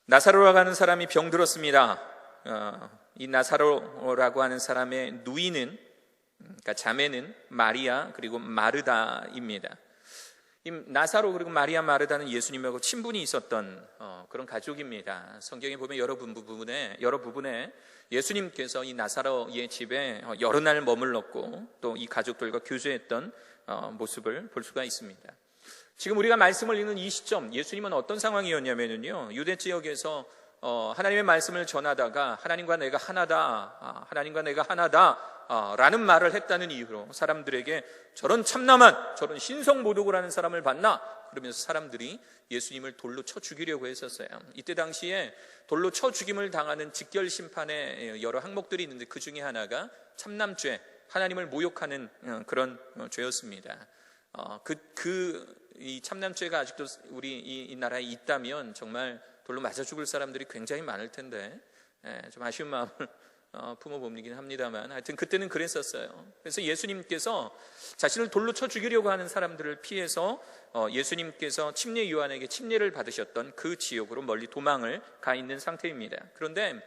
나사로라고 하는 사람이 병들었습니다. 이 나사로라고 하는 사람의 누이는, 그러니까 자매는 마리아 그리고 마르다입니다. 이 나사로 그리고 마리아 마르다는 예수님하고 친분이 있었던 그런 가족입니다. 성경에 보면 여러 부분에 예수님께서 이 나사로의 집에 여러 날 머물렀고 또 이 가족들과 교제했던 모습을 볼 수가 있습니다. 지금 우리가 말씀을 읽는 이 시점, 예수님은 어떤 상황이었냐면요, 유대 지역에서 하나님의 말씀을 전하다가 하나님과 내가 하나다 라는 말을 했다는 이유로 사람들에게 저런 참남한, 저런 신성모독을 사람을 봤나? 그러면서 사람들이 예수님을 돌로 쳐 죽이려고 했었어요. 이때 당시에 돌로 쳐 죽임을 당하는 직결 심판의 여러 항목들이 있는데 그 중에 하나가 참남죄, 하나님을 모욕하는 그런 죄였습니다. 이 참남죄가 아직도 우리 이 나라에 있다면 정말 돌로 맞아 죽을 사람들이 굉장히 많을 텐데 좀 아쉬운 마음을 품어봅니긴 합니다만 하여튼 그때는 그랬었어요. 그래서 예수님께서 자신을 돌로 쳐 죽이려고 하는 사람들을 피해서 예수님께서 침례 요한에게 침례를 받으셨던 그 지역으로 멀리 도망을 가 있는 상태입니다. 그런데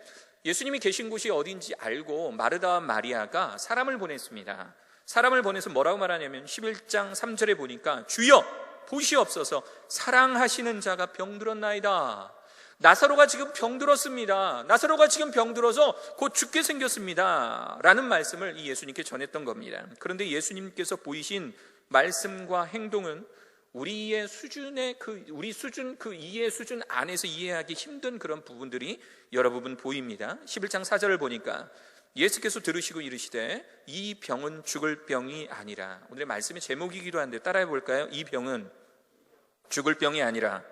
예수님이 계신 곳이 어딘지 알고 마르다와 마리아가 사람을 보냈습니다. 사람을 보내서 뭐라고 말하냐면 11장 3절에 보니까 주여 보시옵소서 사랑하시는 자가 병들었나이다. 나사로가 지금 병들었습니다. 나사로가 지금 병들어서 곧 죽게 생겼습니다 라는 말씀을 이 예수님께 전했던 겁니다. 그런데 예수님께서 보이신 말씀과 행동은 우리 수준 그 이해 수준 안에서 이해하기 힘든 그런 부분들이 여러 부분 보입니다. 11장 4절을 보니까 예수께서 들으시고 이르시되 이 병은 죽을 병이 아니라, 오늘의 말씀의 제목이기도 한데 따라해 볼까요? 이 병은 죽을 병이 아니라,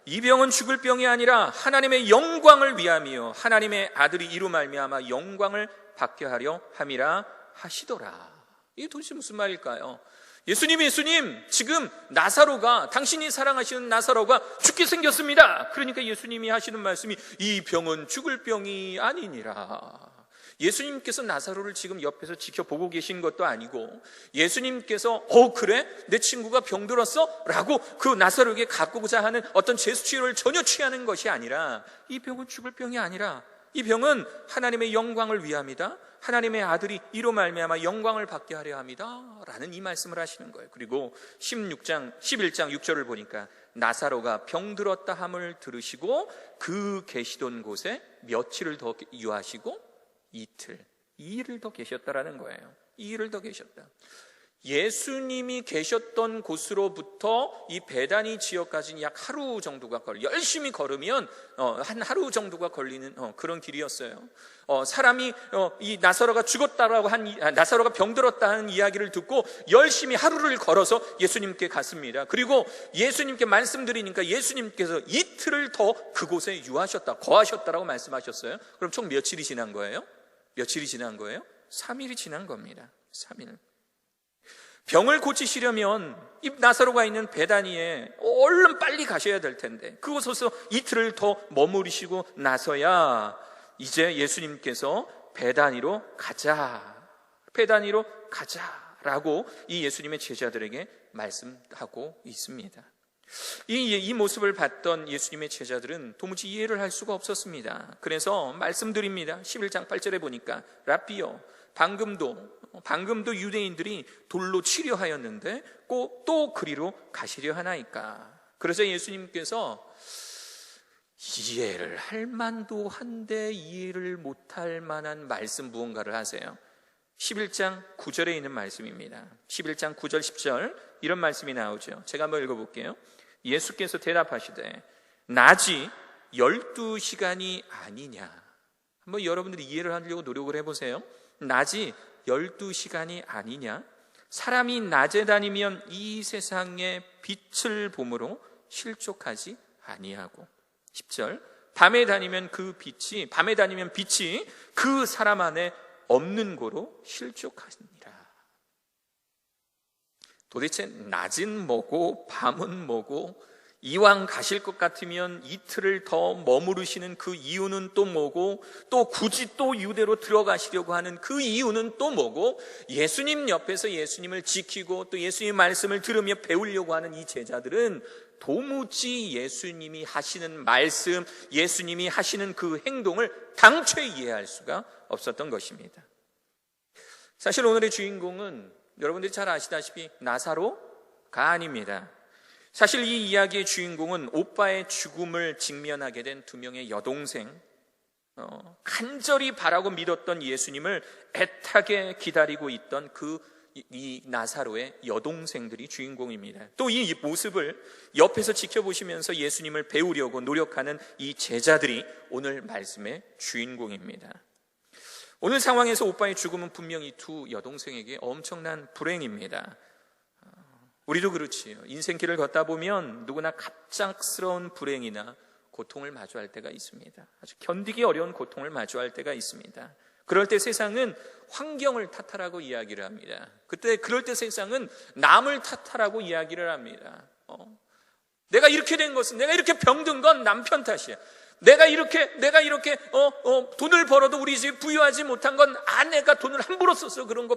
이 병은 죽을 병이 아니라 하나님의 영광을 위함이요 하나님의 아들이 이로 말미암아 영광을 받게 하려 함이라 하시더라. 이게 도대체 무슨 말일까요? 예수님 지금 나사로가, 당신이 사랑하시는 나사로가 죽게 생겼습니다. 그러니까 예수님이 하시는 말씀이 이 병은 죽을 병이 아니니라. 예수님께서 나사로를 지금 옆에서 지켜보고 계신 것도 아니고 예수님께서 그래? 내 친구가 병들었어? 라고 그 나사로에게 가꾸고자 하는 어떤 제스처를 전혀 취하는 것이 아니라 이 병은 죽을 병이 아니라 이 병은 하나님의 영광을 위함이다. 하나님의 아들이 이로 말미암아 영광을 받게 하려 합니다 라는 이 말씀을 하시는 거예요. 그리고 11장 6절을 보니까 나사로가 병들었다 함을 들으시고 그 계시던 곳에 며칠을 더 유하시고 이틀, 2일을 더 계셨다라는 거예요. 2일을 더 계셨다. 예수님이 계셨던 곳으로부터 이 베다니 지역까지는 약 하루 정도가 열심히 걸으면 한 하루 정도가 걸리는 그런 길이었어요. 사람이 이 나사로가 죽었다라고 나사로가 병들었다 하는 이야기를 듣고 열심히 하루를 걸어서 예수님께 갔습니다. 그리고 예수님께 말씀드리니까 예수님께서 이틀을 더 그곳에 거하셨다라고 말씀하셨어요. 그럼 총 며칠이 지난 거예요? 3일이 지난 겁니다. 3일. 병을 고치시려면 이 나사로가 있는 베다니에 얼른 빨리 가셔야 될 텐데 그곳에서 이틀을 더 머무르시고 나서야 이제 예수님께서 베다니로 가자라고 이 예수님의 제자들에게 말씀하고 있습니다. 이 모습을 봤던 예수님의 제자들은 도무지 이해를 할 수가 없었습니다. 그래서 말씀드립니다. 11장 8절에 보니까 라삐요, 방금도 유대인들이 돌로 치려 하였는데 또 그리로 가시려 하나이까. 그래서 예수님께서 이해를 할 만도 한데 이해를 못할 만한 말씀 무언가를 하세요. 11장 9절에 있는 말씀입니다. 11장 9절 10절 이런 말씀이 나오죠. 제가 한번 읽어볼게요. 예수께서 대답하시되 낮이 12시간이 아니냐. 한번 여러분들이 이해를 하려고 노력을 해보세요. 낮이 12시간이 아니냐. 사람이 낮에 다니면 이 세상의 빛을 보므로 실족하지 아니하고 10절 밤에 다니면 빛이 그 사람 안에 없는 고로 실족하니라. 도대체 낮은 뭐고 밤은 뭐고 이왕 가실 것 같으면 이틀을 더 머무르시는 그 이유는 또 뭐고 또 굳이 또 유대로 들어가시려고 하는 그 이유는 또 뭐고 예수님 옆에서 예수님을 지키고 또 예수님의 말씀을 들으며 배우려고 하는 이 제자들은 도무지 예수님이 하시는 말씀, 예수님이 하시는 그 행동을 당최 이해할 수가 없었던 것입니다. 사실 오늘의 주인공은 여러분들이 잘 아시다시피 나사로가 아닙니다. 사실 이 이야기의 주인공은 오빠의 죽음을 직면하게 된 두 명의 여동생, 간절히 바라고 믿었던 예수님을 애타게 기다리고 있던 이 나사로의 여동생들이 주인공입니다. 또 이 모습을 옆에서 지켜보시면서 예수님을 배우려고 노력하는 이 제자들이 오늘 말씀의 주인공입니다. 오늘 상황에서 오빠의 죽음은 분명히 두 여동생에게 엄청난 불행입니다. 우리도 그렇지요. 인생길을 걷다 보면 누구나 갑작스러운 불행이나 고통을 마주할 때가 있습니다. 아주 견디기 어려운 고통을 마주할 때가 있습니다. 그럴 때 세상은 환경을 탓하라고 이야기를 합니다. 그럴 때 세상은 남을 탓하라고 이야기를 합니다. 내가 이렇게 된 것은, 내가 이렇게 병든 건 남편 탓이야. 내가 이렇게 돈을 벌어도 우리 집이 부유하지 못한 건 아내가 돈을 함부로 써서 그런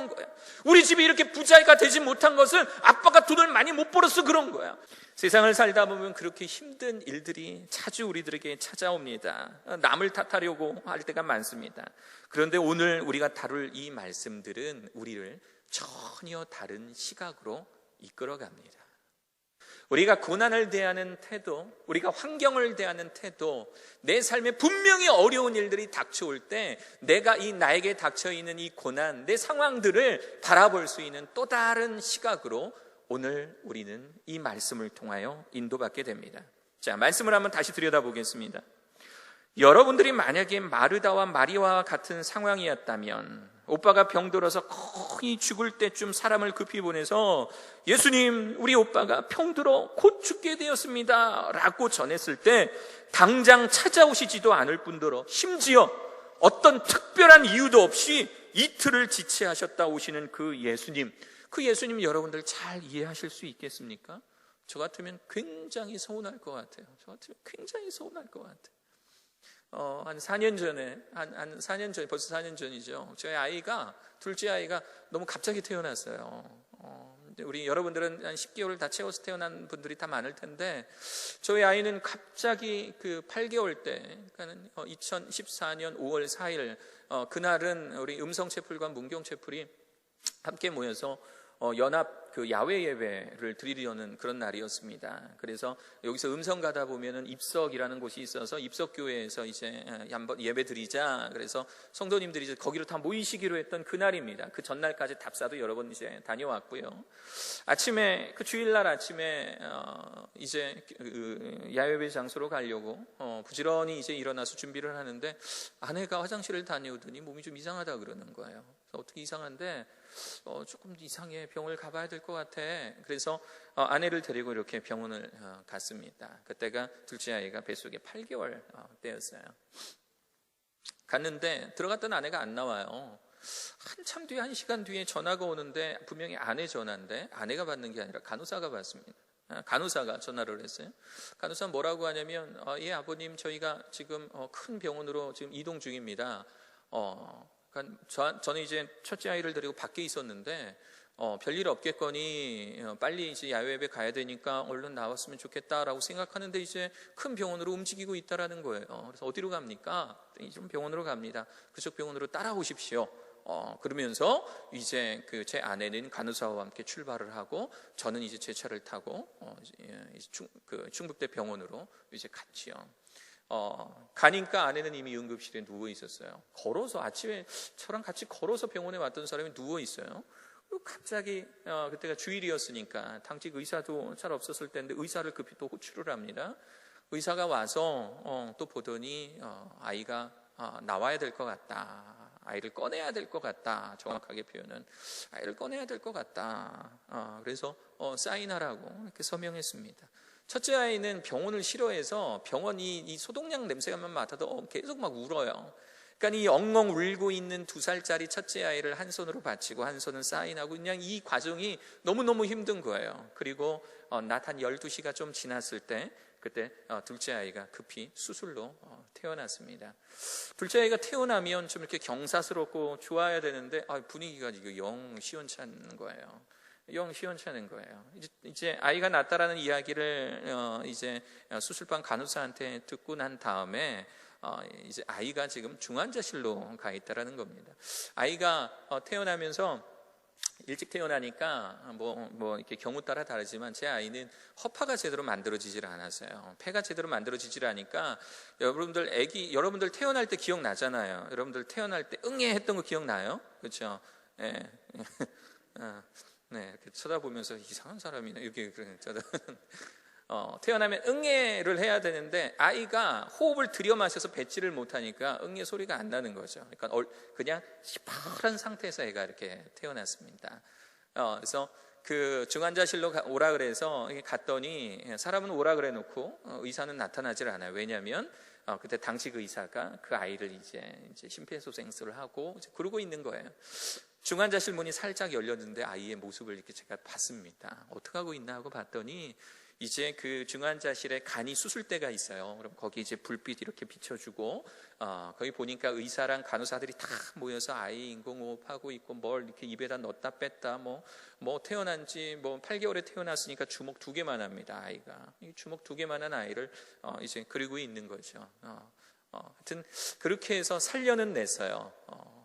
거야. 우리 집이 이렇게 부자가 되지 못한 것은 아빠가 돈을 많이 못 벌어서 그런 거야. 세상을 살다 보면 그렇게 힘든 일들이 자주 우리들에게 찾아옵니다. 남을 탓하려고 할 때가 많습니다. 그런데 오늘 우리가 다룰 이 말씀들은 우리를 전혀 다른 시각으로 이끌어갑니다. 우리가 고난을 대하는 태도, 우리가 환경을 대하는 태도, 내 삶에 분명히 어려운 일들이 닥쳐올 때 내가 나에게 닥쳐있는 이 고난, 내 상황들을 바라볼 수 있는 또 다른 시각으로 오늘 우리는 이 말씀을 통하여 인도받게 됩니다. 자, 말씀을 한번 다시 들여다보겠습니다. 여러분들이 만약에 마르다와 마리아와 같은 상황이었다면, 오빠가 병들어서 거의 죽을 때쯤 사람을 급히 보내서 예수님, 우리 오빠가 병들어 곧 죽게 되었습니다 라고 전했을 때 당장 찾아오시지도 않을 뿐더러 심지어 어떤 특별한 이유도 없이 이틀을 지체하셨다 오시는 그 예수님 여러분들 잘 이해하실 수 있겠습니까? 저 같으면 굉장히 서운할 것 같아요. 한 4년 전에, 벌써 4년 전이죠. 저희 아이가, 둘째 아이가 너무 갑자기 태어났어요. 우리 여러분들은 한 10개월 다 채워서 태어난 분들이 다 많을 텐데, 저희 아이는 갑자기 그 8개월 때, 그러니까 2014년 5월 4일, 그날은 우리 음성채플과 문경채플이 함께 모여서 연합 그 야외 예배를 드리려는 그런 날이었습니다. 그래서 여기서 음성 가다 보면은 입석이라는 곳이 있어서 입석교회에서 이제 한번 예배 드리자. 그래서 성도님들이 이제 거기로 다 모이시기로 했던 그날입니다. 그 전날까지 답사도 여러 번 이제 다녀왔고요. 아침에 그 주일날 아침에 이제 그 야외 장소로 가려고 부지런히 이제 일어나서 준비를 하는데 아내가 화장실을 다녀오더니 몸이 좀 이상하다 그러는 거예요. 그래서 어떻게 이상한데 조금 이상해, 병원을 가봐야 될 것 같아. 그래서 아내를 데리고 이렇게 병원을 갔습니다. 그때가 둘째 아이가 뱃속에 8개월 때였어요. 갔는데 들어갔던 아내가 안 나와요. 한참 뒤에, 1시간 뒤에 전화가 오는데 분명히 아내 전화인데 아내가 받는 게 아니라 간호사가 받습니다. 간호사가 전화를 했어요. 간호사는 뭐라고 하냐면 예, 아버님, 저희가 지금 큰 병원으로 지금 이동 중입니다. 그러니까 저는 이제 첫째 아이를 데리고 밖에 있었는데 별일 없겠거니 빨리 이제 야외 예배 가야 되니까 얼른 나왔으면 좋겠다라고 생각하는데 이제 큰 병원으로 움직이고 있다라는 거예요. 그래서 어디로 갑니까? 좀 병원으로 갑니다. 그쪽 병원으로 따라오십시오. 그러면서 이제 그 제 아내는 간호사와 함께 출발을 하고 저는 이제 제 차를 타고 충북대 병원으로 이제 갔지요. 가니까 아내는 이미 응급실에 누워 있었어요. 걸어서, 아침에 저랑 같이 걸어서 병원에 왔던 사람이 누워 있어요. 그리고 갑자기 그때가 주일이었으니까 당직 의사도 잘 없었을 때인데 의사를 급히 또 호출을 합니다. 의사가 와서 또 보더니 아이가 나와야 될 것 같다. 아이를 꺼내야 될 것 같다. 정확하게 표현은 아이를 꺼내야 될 것 같다. 그래서 사인하라고 이렇게 서명했습니다. 첫째 아이는 병원을 싫어해서 병원이 이 소독약 냄새만 맡아도 계속 막 울어요. 그러니까 이 엉엉 울고 있는 2살짜리 첫째 아이를 한 손으로 받치고 한 손은 사인하고 그냥 이 과정이 너무너무 힘든 거예요. 그리고 낮 한 12시가 좀 지났을 때 그때 둘째 아이가 급히 수술로 태어났습니다. 둘째 아이가 태어나면 좀 이렇게 경사스럽고 좋아야 되는데 분위기가 이거 영 시원찮은 거예요. 영 시원찮은 거예요. 이제 아이가 낳았다라는 이야기를 이제 수술방 간호사한테 듣고 난 다음에 이제 아이가 지금 중환자실로 가 있다라는 겁니다. 아이가 태어나면서 일찍 태어나니까 뭐 이렇게 경우 따라 다르지만 제 아이는 허파가 제대로 만들어지질 않았어요. 폐가 제대로 만들어지질 않으니까 여러분들 태어날 때 기억나잖아요. 여러분들 태어날 때 응애 했던 거 기억나요? 그렇죠? 네. 네, 이렇게 쳐다보면서 이상한 사람이네 이렇게 태어나면 응애를 해야 되는데 아이가 호흡을 들여 마셔서 뱉지를 못하니까 응애 소리가 안 나는 거죠. 그러니까 그냥 시퍼런 상태에서 애가 이렇게 태어났습니다. 그래서 그 중환자실로 오라 그래서 갔더니 사람은 오라 그래 놓고 의사는 나타나질 않아요. 왜냐하면 그때 당직 의사가 그 아이를 이제 심폐소생술을 하고 이제 그러고 있는 거예요. 중환자실 문이 살짝 열렸는데 아이의 모습을 이렇게 제가 봤습니다. 어떻게 하고 있나 하고 봤더니 이제 그 중환자실에 간이 수술대가 있어요. 그럼 거기 이제 불빛 이렇게 비춰주고 거기 보니까 의사랑 간호사들이 다 모여서 아이 인공호흡하고 있고 뭘 이렇게 입에다 넣었다 뺐다 뭐 태어난 지 8개월에 태어났으니까 주먹 2개만 합니다. 아이가 이 주먹 2개만한 아이를 이제 그리고 있는 거죠. 하여튼 그렇게 해서 살려는 냈어요.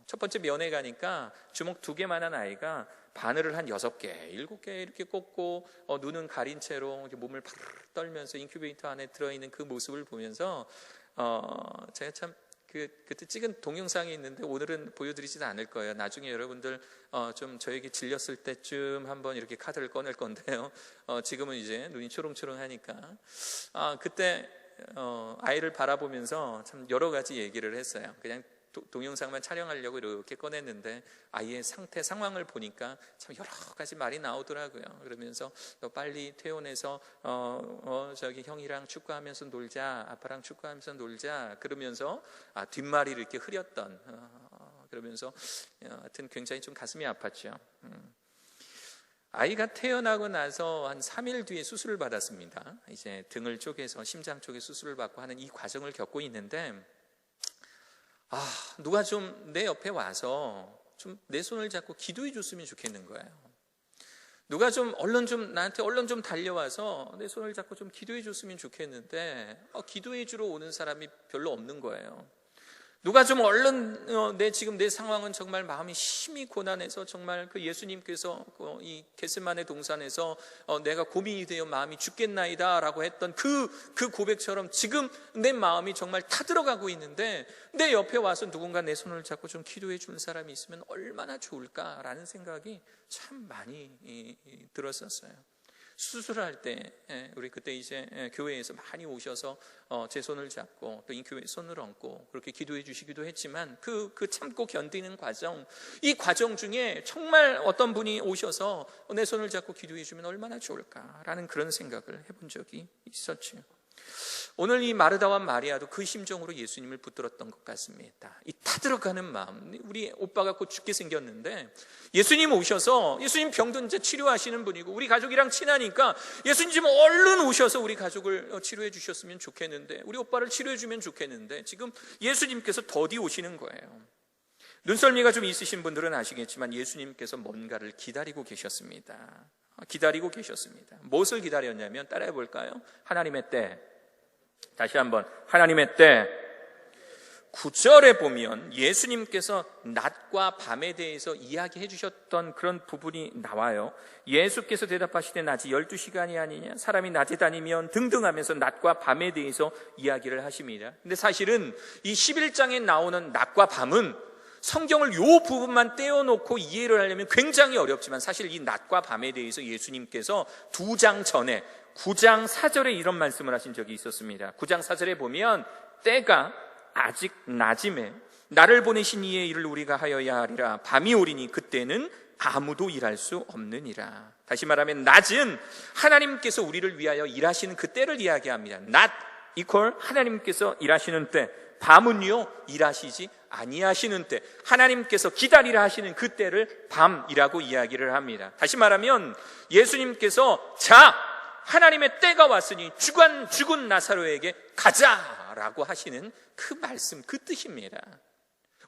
첫 번째 면회 가니까 주먹 2개만한 아이가 바늘을 한 6개, 7개 이렇게 꽂고 눈은 가린 채로 몸을 파르르 떨면서 인큐베이터 안에 들어있는 그 모습을 보면서 제가 참 그때 찍은 동영상이 있는데 오늘은 보여드리지는 않을 거예요. 나중에 여러분들 좀 저에게 질렸을 때쯤 한번 이렇게 카드를 꺼낼 건데요. 지금은 이제 눈이 초롱초롱하니까 그때 아이를 바라보면서 참 여러 가지 얘기를 했어요. 그냥 동영상만 촬영하려고 이렇게 꺼냈는데 아이의 상황을 보니까 참 여러 가지 말이 나오더라고요. 그러면서 너 빨리 퇴원해서 저기 형이랑 축구하면서 놀자, 아빠랑 축구하면서 놀자 그러면서 뒷말이를 이렇게 흐렸던 그러면서 하여튼 굉장히 좀 가슴이 아팠죠. 아이가 태어나고 나서 한 3일 뒤에 수술을 받았습니다. 이제 등을 쪼개서 심장 쪽에 수술을 받고 하는 이 과정을 겪고 있는데 누가 좀 내 옆에 와서 좀 내 손을 잡고 기도해 줬으면 좋겠는 거예요. 누가 나한테 얼른 좀 달려와서 내 손을 잡고 좀 기도해 줬으면 좋겠는데 기도해 주러 오는 사람이 별로 없는 거예요. 누가 좀 얼른 지금 내 상황은 정말 마음이 심히 고난해서 정말 그 예수님께서 이 겟세마네 동산에서 내가 고민이 되어 마음이 죽겠나이다 라고 했던 그 고백처럼 지금 내 마음이 정말 타들어가고 있는데 내 옆에 와서 누군가 내 손을 잡고 좀 기도해 주는 사람이 있으면 얼마나 좋을까라는 생각이 참 많이 들었었어요. 수술할 때 우리 그때 이제 교회에서 많이 오셔서 제 손을 잡고 또 인큐베이터 손을 얹고 그렇게 기도해 주시기도 했지만 그 참고 견디는 과정, 이 과정 중에 정말 어떤 분이 오셔서 내 손을 잡고 기도해 주면 얼마나 좋을까라는 그런 생각을 해본 적이 있었죠. 오늘 이 마르다와 마리아도 그 심정으로 예수님을 붙들었던 것 같습니다. 이 타들어가는 마음, 우리 오빠가 곧 죽게 생겼는데 예수님 오셔서, 예수님 병든 자 치료하시는 분이고 우리 가족이랑 친하니까 예수님 좀 얼른 오셔서 우리 가족을 치료해 주셨으면 좋겠는데, 우리 오빠를 치료해 주면 좋겠는데 지금 예수님께서 더디 오시는 거예요. 눈썰미가 좀 있으신 분들은 아시겠지만 예수님께서 뭔가를 기다리고 계셨습니다. 기다리고 계셨습니다. 무엇을 기다렸냐면, 따라해 볼까요? 하나님의 때. 다시 한번, 하나님의 때. 9절에 보면 예수님께서 낮과 밤에 대해서 이야기해 주셨던 그런 부분이 나와요. 예수께서 대답하시되 낮이 12시간이 아니냐, 사람이 낮에 다니면 등등 하면서 낮과 밤에 대해서 이야기를 하십니다. 근데 사실은 이 11장에 나오는 낮과 밤은 성경을 요 부분만 떼어놓고 이해를 하려면 굉장히 어렵지만, 사실 이 낮과 밤에 대해서 예수님께서 2장 전에 9장 4절에 이런 말씀을 하신 적이 있었습니다. 9장 4절에 보면 때가 아직 낮임에 나를 보내신 이의 일을 우리가 하여야 하리라. 밤이 오리니 그때는 아무도 일할 수 없느니라. 다시 말하면 낮은 하나님께서 우리를 위하여 일하시는 그 때를 이야기합니다. 낮 이퀄 하나님께서 일하시는 때, 밤은요 일하시지 아니하시는 때, 하나님께서 기다리라 하시는 그 때를 밤이라고 이야기를 합니다. 다시 말하면 예수님께서 자, 하나님의 때가 왔으니 죽은 나사로에게 가자라고 하시는 그 말씀, 그 뜻입니다.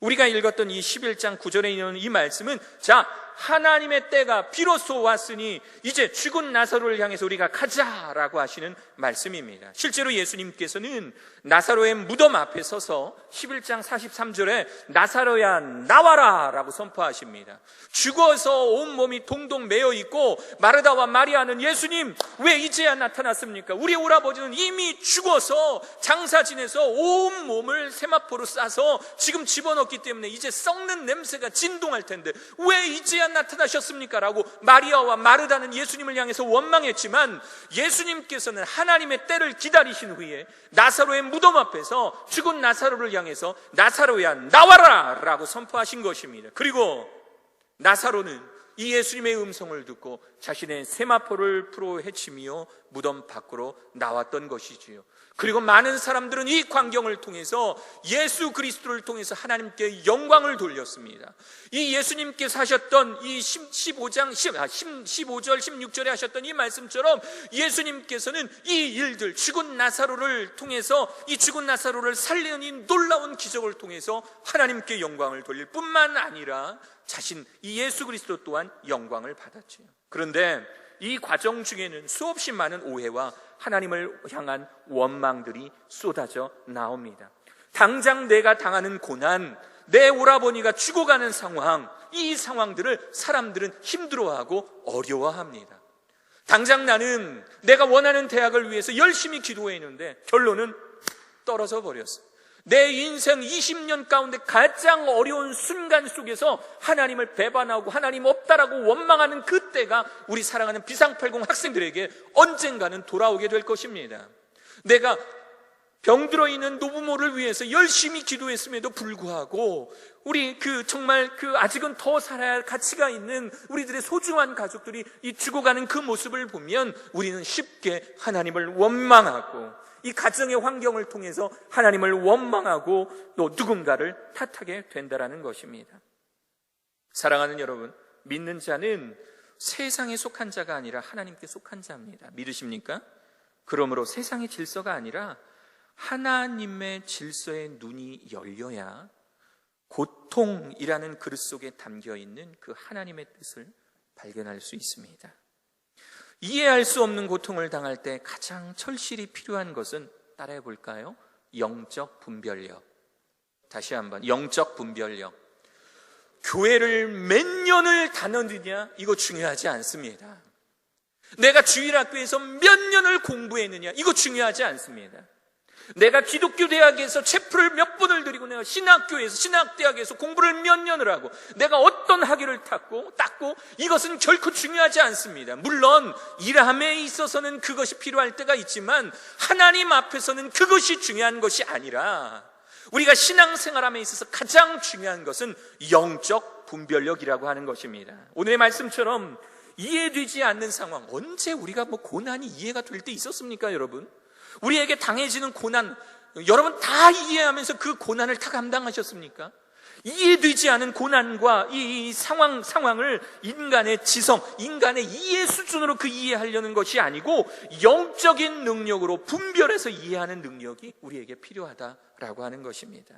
우리가 읽었던 이 11장 9절에 있는 이 말씀은 자, 하나님의 때가 비로소 왔으니 이제 죽은 나사로를 향해서 우리가 가자라고 하시는 말씀입니다. 실제로 예수님께서는 나사로의 무덤 앞에 서서 11장 43절에 나사로야 나와라 라고 선포하십니다. 죽어서 온몸이 동동 매어 있고 마르다와 마리아는 예수님 왜 이제야 나타났습니까? 우리 오라버지는 이미 죽어서 장사 지내서 온몸을 세마포로 싸서 지금 집어넣기 때문에 이제 썩는 냄새가 진동할 텐데 왜 이제야 나타나셨습니까? 라고 마리아와 마르다는 예수님을 향해서 원망했지만 예수님께서는 하나님의 때를 기다리신 후에 나사로의 무덤 앞에서 죽은 나사로를 향해서 나사로야 나와라 라고 선포하신 것입니다. 그리고 나사로는 이 예수님의 음성을 듣고 자신의 세마포를 풀어 헤치며 무덤 밖으로 나왔던 것이지요. 그리고 많은 사람들은 이 광경을 통해서 예수 그리스도를 통해서 하나님께 영광을 돌렸습니다. 이 예수님께서 하셨던 이 15절 16절에 하셨던 이 말씀처럼 예수님께서는 이 일들, 죽은 나사로를 통해서 이 죽은 나사로를 살리는 이 놀라운 기적을 통해서 하나님께 영광을 돌릴 뿐만 아니라 자신 이 예수 그리스도 또한 영광을 받았지요. 그런데 이 과정 중에는 수없이 많은 오해와 하나님을 향한 원망들이 쏟아져 나옵니다. 당장 내가 당하는 고난, 내 오라버니가 죽어가는 상황, 이 상황들을 사람들은 힘들어하고 어려워합니다. 당장 나는 내가 원하는 대학을 위해서 열심히 기도했는데 결론은 떨어져 버렸어요. 내 인생 20년 가운데 가장 어려운 순간 속에서 하나님을 배반하고 하나님 없다라고 원망하는 그때가 우리 사랑하는 비상팔공 학생들에게 언젠가는 돌아오게 될 것입니다. 내가 병들어 있는 노부모를 위해서 열심히 기도했음에도 불구하고 우리 정말 아직은 더 살아야 할 가치가 있는 우리들의 소중한 가족들이 이 죽어가는 그 모습을 보면 우리는 쉽게 하나님을 원망하고 이 가정의 환경을 통해서 하나님을 원망하고 또 누군가를 탓하게 된다는 것입니다. 사랑하는 여러분, 믿는 자는 세상에 속한 자가 아니라 하나님께 속한 자입니다. 믿으십니까? 그러므로 세상의 질서가 아니라 하나님의 질서의 눈이 열려야 고통이라는 그릇 속에 담겨있는 그 하나님의 뜻을 발견할 수 있습니다. 이해할 수 없는 고통을 당할 때 가장 철실히 필요한 것은 따라해 볼까요? 영적 분별력. 다시 한번 영적 분별력. 교회를 몇 년을 다녔느냐 이거 중요하지 않습니다. 내가 주일학교에서 몇 년을 공부했느냐 이거 중요하지 않습니다. 내가 기독교 대학에서 체프를 몇 번을 들이고 내가 신학대학에서 공부를 몇 년을 하고 내가 어떤 학위를 땄고 이것은 결코 중요하지 않습니다. 물론 일함에 있어서는 그것이 필요할 때가 있지만 하나님 앞에서는 그것이 중요한 것이 아니라 우리가 신앙생활함에 있어서 가장 중요한 것은 영적 분별력이라고 하는 것입니다. 오늘의 말씀처럼 이해되지 않는 상황, 언제 우리가 고난이 이해가 될 때 있었습니까, 여러분? 우리에게 당해지는 고난, 여러분 다 이해하면서 그 고난을 다 감당하셨습니까? 이해되지 않은 고난과 이 상황을 인간의 지성, 인간의 이해 수준으로 이해하려는 것이 아니고 영적인 능력으로 분별해서 이해하는 능력이 우리에게 필요하다라고 하는 것입니다.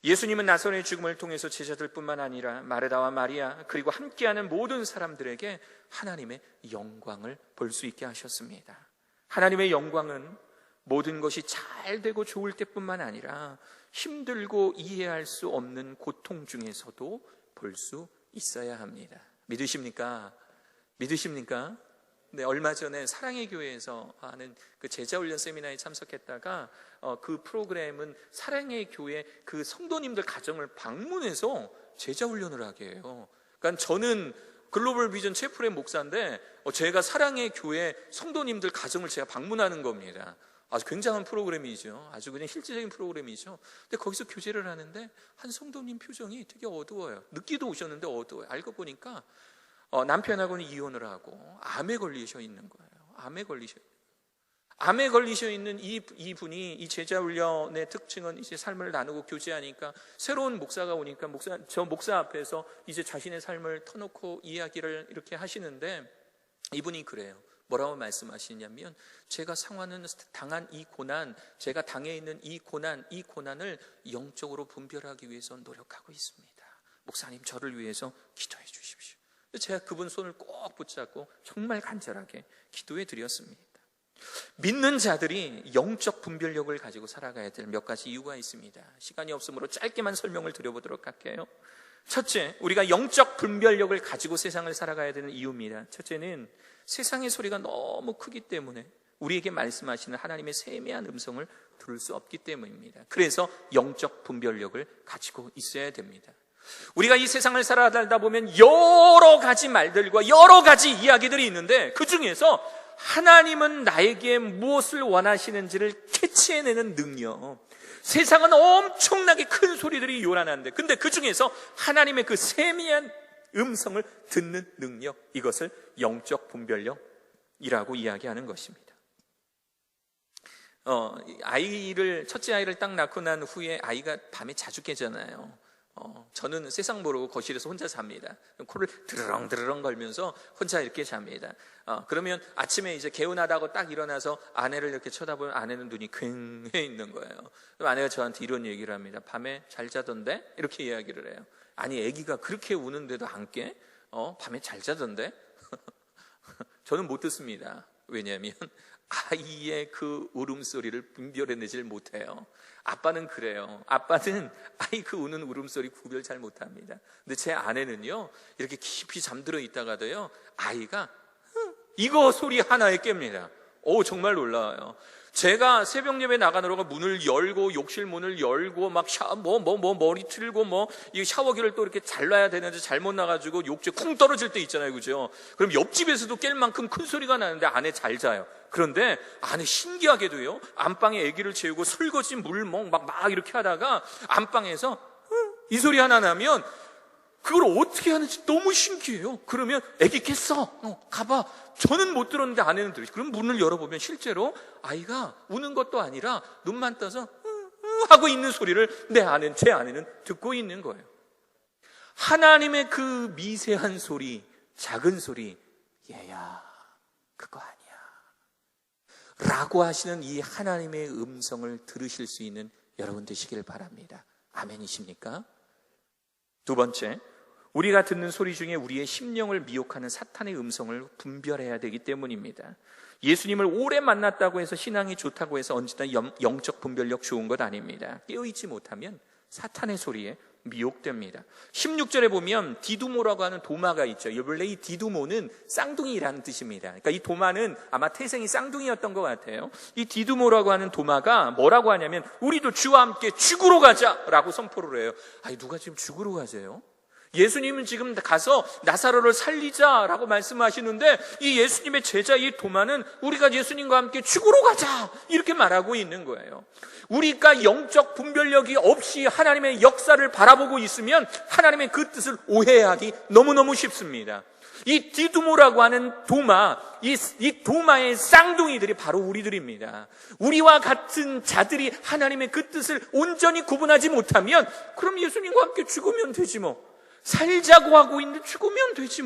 예수님은 나사로의 죽음을 통해서 제자들뿐만 아니라 마르다와 마리아 그리고 함께하는 모든 사람들에게 하나님의 영광을 볼 수 있게 하셨습니다. 하나님의 영광은 모든 것이 잘 되고 좋을 때뿐만 아니라 힘들고 이해할 수 없는 고통 중에서도 볼 수 있어야 합니다. 믿으십니까? 네, 얼마 전에 사랑의 교회에서 하는 그 제자훈련 세미나에 참석했다가 그 프로그램은 사랑의 교회 그 성도님들 가정을 방문해서 제자훈련을 하게 해요. 그러니까 저는 글로벌 비전 체프의 목사인데 제가 사랑의 교회 성도님들 가정을 제가 방문하는 겁니다. 아주 굉장한 프로그램이죠. 아주 그냥 실질적인 프로그램이죠. 근데 거기서 교제를 하는데 한 성도님 표정이 되게 어두워요. 늦게도 오셨는데 어두워요. 알고 보니까 남편하고는 이혼을 하고 암에 걸리셔 있는 거예요. 암에 걸리셔 있는 이분이 이 제자훈련의 특징은 이제 삶을 나누고 교제하니까 새로운 목사가 오니까 저 목사 앞에서 이제 자신의 삶을 터놓고 이야기를 이렇게 하시는데 이분이 그래요. 뭐라고 말씀하시냐면 제가 당한 이 고난, 제가 당해 있는 이 고난을 영적으로 분별하기 위해서 노력하고 있습니다. 목사님 저를 위해서 기도해 주십시오. 제가 그분 손을 꼭 붙잡고 정말 간절하게 기도해 드렸습니다. 믿는 자들이 영적 분별력을 가지고 살아가야 될 몇 가지 이유가 있습니다. 시간이 없으므로 짧게만 설명을 드려보도록 할게요. 첫째, 우리가 영적 분별력을 가지고 세상을 살아가야 되는 이유입니다. 첫째는 세상의 소리가 너무 크기 때문에 우리에게 말씀하시는 하나님의 세미한 음성을 들을 수 없기 때문입니다. 그래서 영적 분별력을 가지고 있어야 됩니다. 우리가 이 세상을 살아가다 보면 여러 가지 말들과 여러 가지 이야기들이 있는데, 그 중에서 하나님은 나에게 무엇을 원하시는지를 캐치해내는 능력, 세상은 엄청나게 큰 소리들이 요란한데, 근데 그 중에서 하나님의 그 세미한 음성을 듣는 능력, 이것을 영적 분별력이라고 이야기하는 것입니다. 첫째 아이를 딱 낳고 난 후에 아이가 밤에 자주 깨잖아요. 저는 세상 모르고 거실에서 혼자 잡니다. 코를 드르렁 걸면서 혼자 이렇게 잡니다. 그러면 아침에 이제 개운하다고 딱 일어나서 아내를 이렇게 쳐다보면 아내는 눈이 퀭해 있는 거예요. 그럼 아내가 저한테 이런 얘기를 합니다. 밤에 잘 자던데? 이렇게 이야기를 해요. 아니, 아기가 그렇게 우는데도 안 깨? 밤에 잘 자던데? 저는 못 듣습니다. 왜냐하면 아이의 그 울음소리를 분별해내질 못해요. 아빠는 그래요. 아빠는 아이 그 우는 울음소리 구별 잘 못합니다. 근데 제 아내는요, 이렇게 깊이 잠들어 있다가도요, 아이가 이거 소리 하나에 깹니다. 정말 놀라워요. 제가 새벽 예배 나가느라고 문을 열고, 욕실 문을 열고, 막 머리 틀고, 이 샤워기를 또 이렇게 잘라야 되는데 잘못 나가지고 욕조에 쿵 떨어질 때 있잖아요. 그죠? 그럼 옆집에서도 깰 만큼 큰 소리가 나는데 아내 잘 자요. 그런데 아내 신기하게도요, 안방에 아기를 재우고 설거지 물 막 이렇게 하다가 안방에서 이 소리 하나 나면 그걸 어떻게 하는지 너무 신기해요. 그러면 아기 깼어. 가봐. 저는 못 들었는데 아내는 들으시. 그럼 문을 열어보면 실제로 아이가 우는 것도 아니라 눈만 떠서 하고 있는 소리를 제 아내는 듣고 있는 거예요. 하나님의 그 미세한 소리, 작은 소리, 얘야, 그거 아니야 라고 하시는 이 하나님의 음성을 들으실 수 있는 여러분 되시길 바랍니다. 아멘이십니까? 두 번째, 우리가 듣는 소리 중에 우리의 심령을 미혹하는 사탄의 음성을 분별해야 되기 때문입니다. 예수님을 오래 만났다고 해서 신앙이 좋다고 해서 언제나 영적 분별력 좋은 것 아닙니다. 깨어있지 못하면 사탄의 소리에 미혹됩니다. 16절에 보면 디두모라고 하는 도마가 있죠. 원래 이 디두모는 쌍둥이라는 뜻입니다. 그러니까 이 도마는 아마 태생이 쌍둥이였던 것 같아요. 이 디두모라고 하는 도마가 뭐라고 하냐면, 우리도 주와 함께 죽으러 가자라고 선포를 해요. 아니, 누가 지금 죽으러 가세요? 예수님은 지금 가서 나사로를 살리자라고 말씀하시는데, 이 예수님의 제자 이 도마는 우리가 예수님과 함께 죽으러 가자 이렇게 말하고 있는 거예요. 우리가 영적 분별력이 없이 하나님의 역사를 바라보고 있으면 하나님의 그 뜻을 오해하기 너무너무 쉽습니다. 이 디두모라고 하는 도마, 이 도마의 쌍둥이들이 바로 우리들입니다. 우리와 같은 자들이 하나님의 그 뜻을 온전히 구분하지 못하면, 그럼 예수님과 함께 죽으면 되지 뭐, 살자고 하고 있는데 죽으면 되지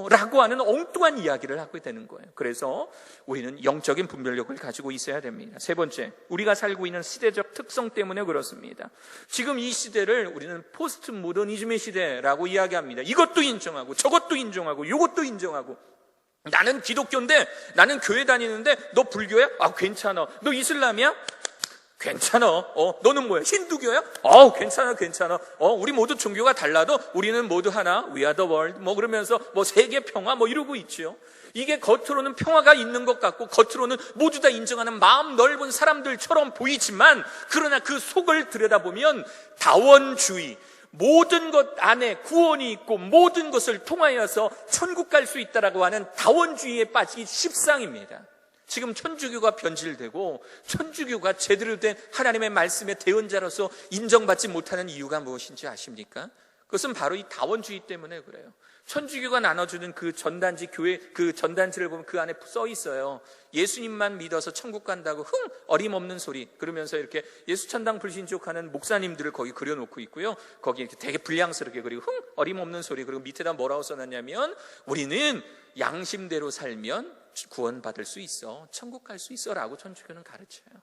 라고 하는 엉뚱한 이야기를 하게 되는 거예요. 그래서 우리는 영적인 분별력을 가지고 있어야 됩니다. 세 번째, 우리가 살고 있는 시대적 특성 때문에 그렇습니다. 지금 이 시대를 우리는 포스트 모더니즘의 시대라고 이야기합니다. 이것도 인정하고 저것도 인정하고 이것도 인정하고, 나는 기독교인데, 나는 교회 다니는데 너 불교야? 괜찮아. 너 이슬람이야? 괜찮아. 너는 뭐야? 힌두교야? 괜찮아. 우리 모두 종교가 달라도 우리는 모두 하나. We are the world. 그러면서 세계 평화 이러고 있죠. 이게 겉으로는 평화가 있는 것 같고, 겉으로는 모두 다 인정하는 마음 넓은 사람들처럼 보이지만, 그러나 그 속을 들여다보면 다원주의, 모든 것 안에 구원이 있고 모든 것을 통하여서 천국 갈 수 있다라고 하는 다원주의에 빠지기 십상입니다. 지금 천주교가 변질되고 천주교가 제대로 된 하나님의 말씀의 대언자로서 인정받지 못하는 이유가 무엇인지 아십니까? 그것은 바로 이 다원주의 때문에 그래요. 천주교가 나눠주는 그 전단지, 교회 그 전단지를 보면 그 안에 써 있어요. 예수님만 믿어서 천국 간다고 어림없는 소리, 그러면서 이렇게 예수천당 불신족하는 목사님들을 거기 그려놓고 있고요. 거기 이렇게 되게 불량스럽게 그리고 어림없는 소리, 그리고 밑에다 뭐라고 써놨냐면, 우리는 양심대로 살면 구원받을 수 있어, 천국 갈 수 있어 라고 천주교는 가르쳐요.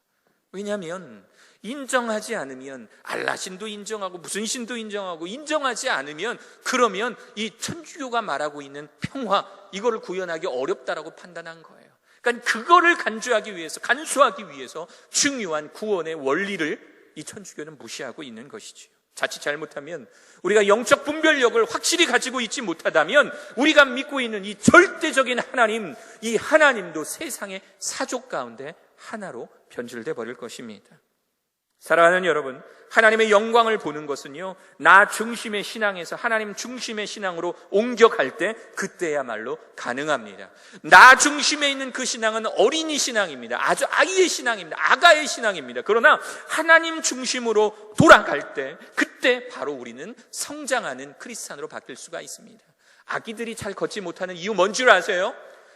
왜냐하면 인정하지 않으면 알라신도 인정하고 무슨 신도 인정하고 인정하지 않으면 그러면 이 천주교가 말하고 있는 평화 이거를 구현하기 어렵다라고 판단한 거예요. 그러니까 그거를 간수하기 위해서 중요한 구원의 원리를 이 천주교는 무시하고 있는 것이지요. 자칫 잘못하면 우리가 영적 분별력을 확실히 가지고 있지 못하다면 우리가 믿고 있는 이 절대적인 하나님, 이 하나님도 세상의 사족 가운데 하나로 변질돼 버릴 것입니다. 사랑하는 여러분, 하나님의 영광을 보는 것은요, 나 중심의 신앙에서 하나님 중심의 신앙으로 옮겨갈 때 그때야말로 가능합니다. 나 중심에 있는 그 신앙은 어린이 신앙입니다. 아주 아이의 신앙입니다. 아가의 신앙입니다. 그러나 하나님 중심으로 돌아갈 때 그때 바로 우리는 성장하는 크리스찬으로 바뀔 수가 있습니다. 아기들이 잘 걷지 못하는 이유 뭔 줄 아세요?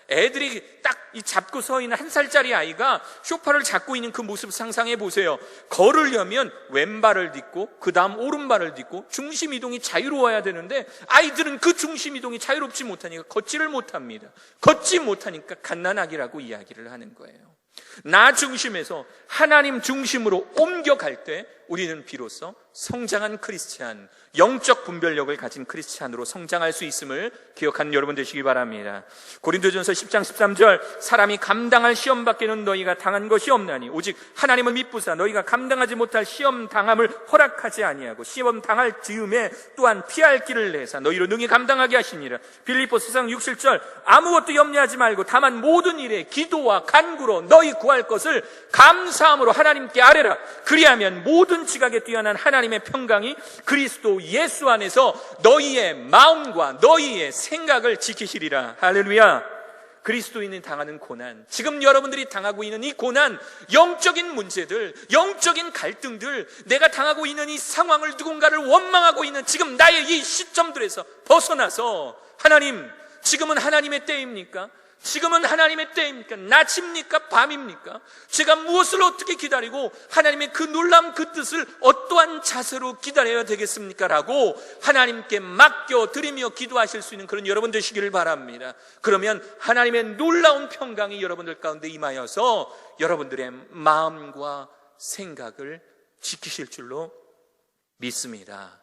애들이 딱 잡고 서 있는 1살짜리 아이가 쇼파를 잡고 있는 그 모습 상상해 보세요. 걸으려면 왼발을 딛고 그 다음 오른발을 딛고 중심 이동이 자유로워야 되는데 아이들은 그 중심 이동이 자유롭지 못하니까 걷지를 못합니다. 걷지 못하니까 갓난아기라고 이야기를 하는 거예요. 나 중심에서 하나님 중심으로 옮겨갈 때 우리는 비로소 성장한 크리스찬, 영적 분별력을 가진 크리스찬으로 성장할 수 있음을 기억하는 여러분 되시기 바랍니다. 고린도전서 10장 13절 사람이 감당할 시험 밖에는 너희가 당한 것이 없나니 오직 하나님을 믿부사 너희가 감당하지 못할 시험 당함을 허락하지 아니하고 시험 당할 즈음에 또한 피할 길을 내사 너희로 능히 감당하게 하시니라. 빌립보서 4장 6, 7절 아무것도 염려하지 말고 다만 모든 일에 기도와 간구로 너희 구할 것을 감사함으로 하나님께 아뢰라. 그리하면 모든 지각에 뛰어난 하나님의 평강이 그리스도 예수 안에서 너희의 마음과 너희의 생각을 지키시리라. 할렐루야. 그리스도인이 당하는 고난, 지금 여러분들이 당하고 있는 이 고난, 영적인 문제들, 영적인 갈등들, 내가 당하고 있는 이 상황을 누군가를 원망하고 있는 지금 나의 이 시점들에서 벗어나서 하나님, 지금은 하나님의 때입니까? 지금은 하나님의 때입니까? 낮입니까? 밤입니까? 제가 무엇을 어떻게 기다리고 하나님의 그 놀라운 그 뜻을 어떠한 자세로 기다려야 되겠습니까? 라고 하나님께 맡겨드리며 기도하실 수 있는 그런 여러분 되시기를 바랍니다. 그러면 하나님의 놀라운 평강이 여러분들 가운데 임하여서 여러분들의 마음과 생각을 지키실 줄로 믿습니다.